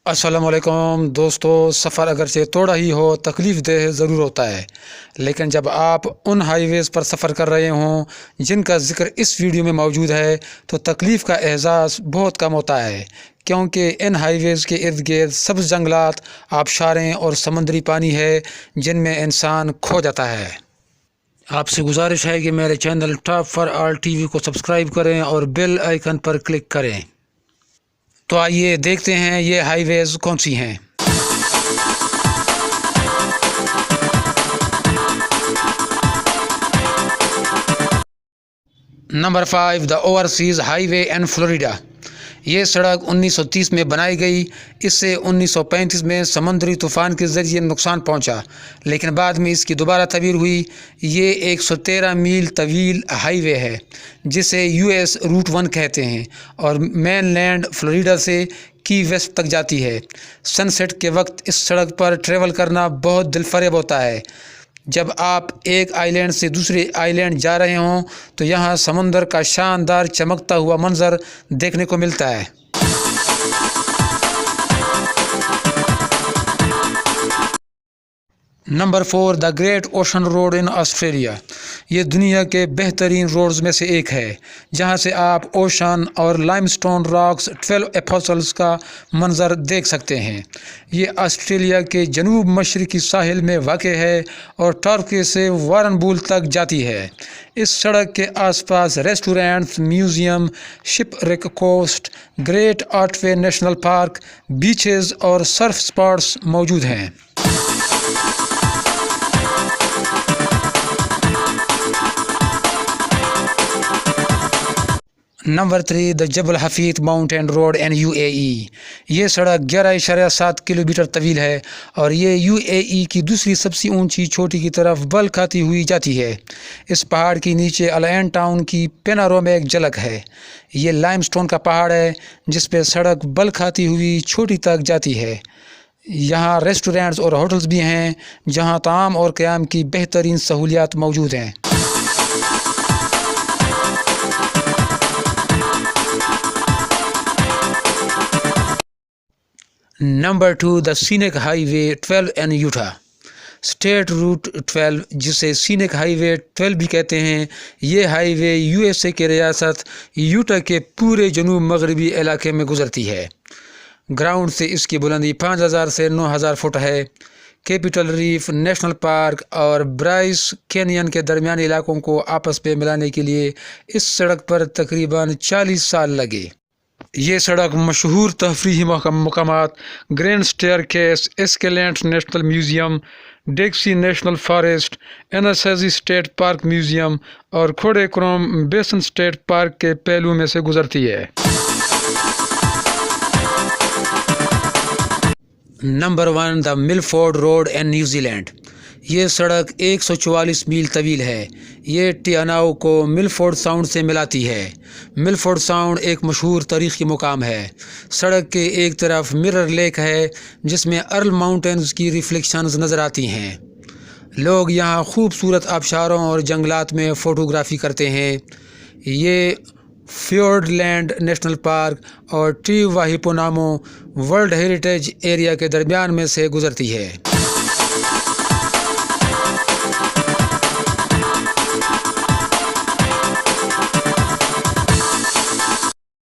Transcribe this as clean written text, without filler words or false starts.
अस्सलाम वालेकुम दोस्तों। सफ़र अगरचे थोड़ा ही हो तकलीफ़ देह ज़रूर होता है, लेकिन जब आप उन हाईवेज़ पर सफ़र कर रहे हों जिनका ज़िक्र इस वीडियो में मौजूद है तो तकलीफ़ का एहसास बहुत कम होता है, क्योंकि इन हाईवेज़ के इर्द गिर्द सब्ज़ जंगलात, आबशारें और समुद्री पानी है जिनमें इंसान खो जाता है। आपसे गुजारिश है कि मेरे channel top for all TV को सब्सक्राइब करें और बेल आइकन पर क्लिक करें। तो आइए देखते हैं ये हाईवेज़ कौन सी हैं। Number 5, the overseas highway in Florida. ये सड़क 1930 में बनाई गई। इससे 1935 में समुद्री तूफ़ान के ज़रिए नुकसान पहुंचा, लेकिन बाद में इसकी दोबारा तमीर हुई। ये 113 मील तवील हाईवे है जिसे यूएस रूट 1 कहते हैं और मेनलैंड फ्लोरिडा से की वेस्ट तक जाती है। सनसेट के वक्त इस सड़क पर ट्रैवल करना बहुत दिलफरेब होता है। जब आप एक आइलैंड से दूसरे आइलैंड जा रहे हों तो यहाँ समुंदर का शानदार चमकता हुआ मंजर देखने को मिलता है। Number 4, the great ocean road in Australia. ये दुनिया के बेहतरीन रोड्स में से एक है, जहाँ से आप ओशन और लाइमस्टोन रॉक्स 12 एपोसल्स का मंजर देख सकते हैं। ये ऑस्ट्रेलिया के जनूब मशरकी साहिल में वाक़ है और टॉर्के से वारनबूल तक जाती है। इस सड़क के आसपास restaurants, museum, Shipwreck Coast, Great Otway National Park, beaches और सर्फ स्पॉट्स मौजूद हैं। Number 3, the Jebel Hafeet mountain road in UAE. ये सड़क 11.7 किलोमीटर तवील है और ये यूएई की दूसरी सबसे ऊंची चोटी की तरफ बल खाती हुई जाती है। इस पहाड़ के नीचे अलैन टाउन की पेनारोमिक झलक है। ये लाइमस्टोन का पहाड़ है जिस पे सड़क बल खाती हुई चोटी तक जाती है। यहाँ रेस्टोरेंट्स और होटल्स भी हैं जहाँ ताम और क़याम की बेहतरीन सहूलियात मौजूद हैं। Number 2, the scenic highway 12 in Utah. State route 12, जिसे सीनिक हाईवे 12 भी कहते हैं, ये हाईवे यूएसए के रियासत यूटा के पूरे जनूब मगरबी इलाके में गुजरती है। ग्राउंड से इसकी बुलंदी 5000 से 9000 फुट है। कैपिटल रीफ नेशनल पार्क और ब्राइस कैनियन के दरमियानी इलाकों को आपस में मिलाने के लिए इस सड़क पर तकरीबन 40 साल लगे। ये सड़क मशहूर तफरीही मकामात grand staircase, एस्केलेंट national museum, डेक्सी national forest, एनासाजी state park museum और खोड़े क्रोम बेसन स्टेट पार्क के पहलू में से गुजरती है। Number 1, the Milford road in New Zealand. ये सड़क 144 मील तवील है। ये टियानाओ को मिलफोर्ड साउंड से मिलाती है। मिलफोर्ड साउंड एक मशहूर तारीख़ी मुकाम है। सड़क के एक तरफ मिरर लेक है जिसमें अर्ल माउंटेन्स की रिफ्लेक्शंस नज़र आती हैं। लोग यहाँ खूबसूरत आबशारों और जंगलात में फ़ोटोग्राफी करते हैं। ये फ्योर्डलैंड नेशनल पार्क और टी वाहिपोनामो वर्ल्ड हेरिटेज एरिया के दरमियान में से गुजरती है।